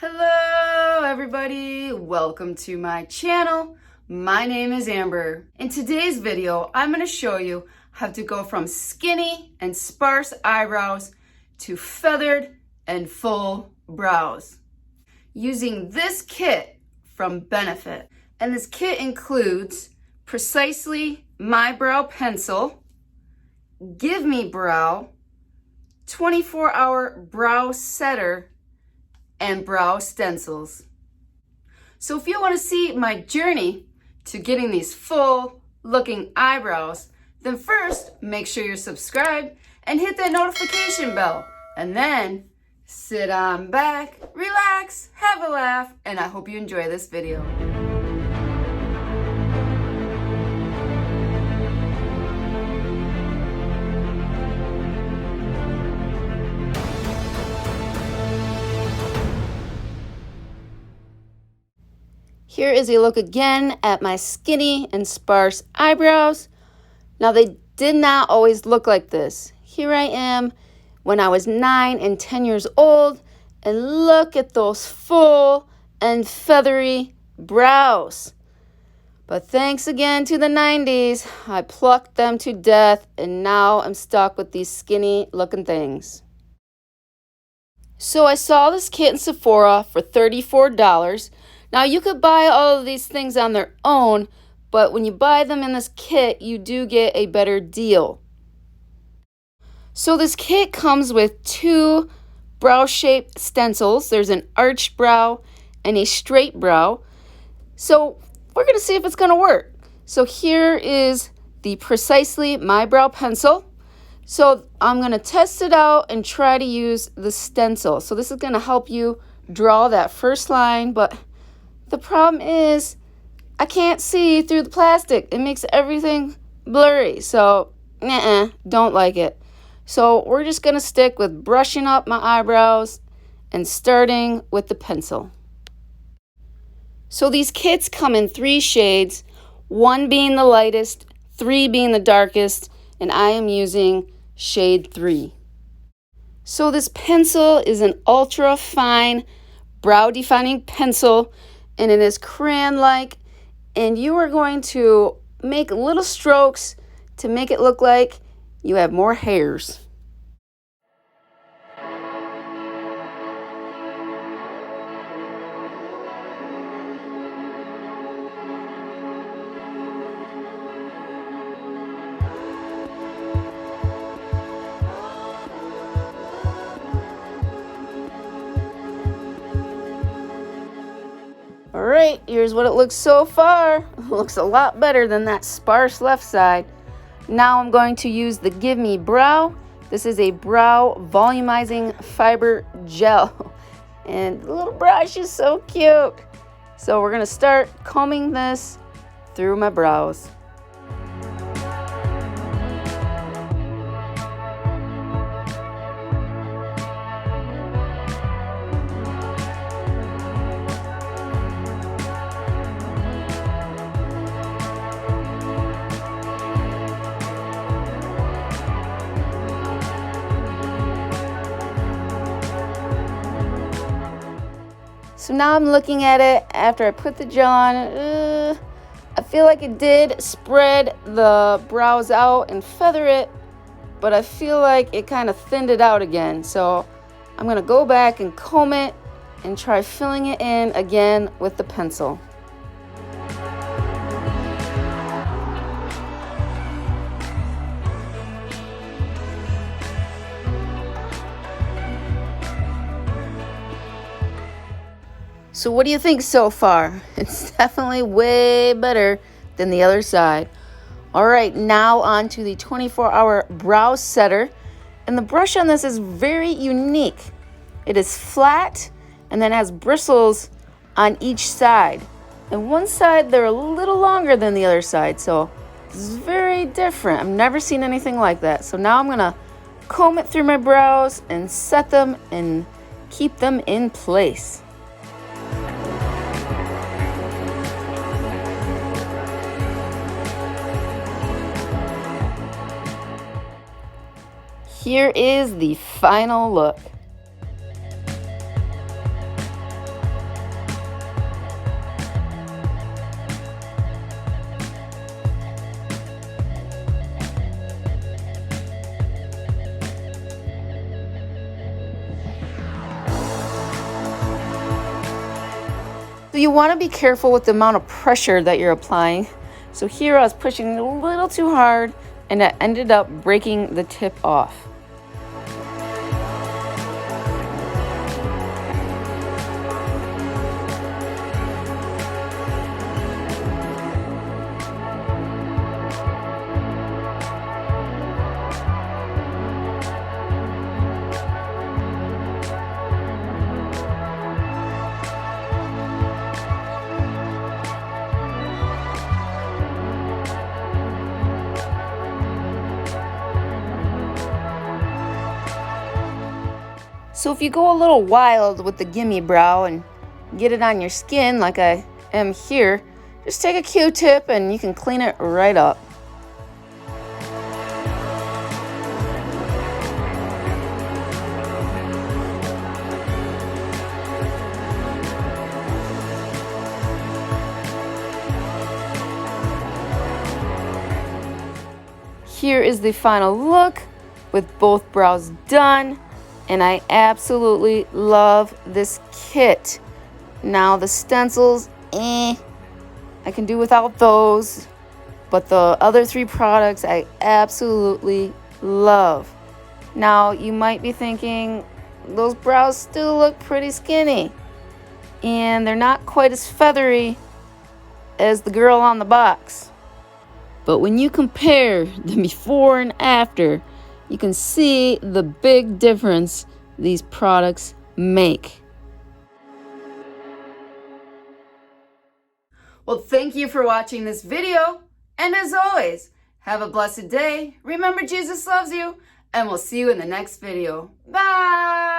Hello everybody, welcome to my channel. My name is Amber. In today's video, I'm going to show you how to go from skinny and sparse eyebrows to feathered and full brows using this kit from Benefit. And this kit includes Precisely My Brow Pencil, Give Me Brow, 24-hour brow setter, and brow stencils. So if you want to see my journey to getting these full looking eyebrows, then first make sure you're subscribed and hit that notification bell, and then sit on back, relax, have a laugh, and I hope you enjoy this video. Here is a look again at my skinny and sparse eyebrows. Now they did not always look like this. Here I am when I was 9 and 10 years old, and look at those full and feathery brows. But thanks again to the 90s, I plucked them to death, and now I'm stuck with these skinny looking things. So I saw this kit in Sephora for $34. Now, you could buy all of these things on their own, but when you buy them in this kit, you do get a better deal. So this kit comes with 2 brow-shaped stencils. There's an arched brow and a straight brow. So we're going to see if it's going to work. So here is the Precisely My Brow Pencil. So I'm going to test it out and try to use the stencil. So this is going to help you draw that first line, but the problem is I can't see through the plastic. It makes everything blurry. So, don't like it. So we're just going to stick with brushing up my eyebrows and starting with the pencil. So these kits come in 3 shades, 1 being the lightest, 3 being the darkest, and I am using shade 3. So this pencil is an ultra fine brow defining pencil, and it is crayon-like, and you are going to make little strokes to make it look like you have more hairs. Alright, here's what it looks so far. It looks a lot better than that sparse left side. Now I'm going to use the Give Me Brow. This is a brow volumizing fiber gel. And the little brush is so cute. So we're going to start combing this through my brows. So now I'm looking at it after I put the gel on. I feel like it did spread the brows out and feather it, but I feel like it kind of thinned it out again. So I'm going to go back and comb it and try filling it in again with the pencil. So what do you think so far? It's definitely way better than the other side. All right, now on to the 24-hour brow setter. And the brush on this is very unique. It is flat and then has bristles on each side. And one side, they're a little longer than the other side. So this is very different. I've never seen anything like that. So now I'm going to comb it through my brows and set them and keep them in place. Here is the final look. you want to be careful with the amount of pressure that you're applying. So here I was pushing a little too hard and I ended up breaking the tip off. So if you go a little wild with the gimme brow and get it on your skin like I am here, just take a Q-tip and you can clean it right up. Here is the final look with both brows done. And I absolutely love this kit. Now the stencils, I can do without those. But the other 3 products I absolutely love. Now you might be thinking, those brows still look pretty skinny. And they're not quite as feathery as the girl on the box. But when you compare the before and after, you can see the big difference these products make. Well, thank you for watching this video. And as always, have a blessed day. Remember, Jesus loves you. And we'll see you in the next video. Bye.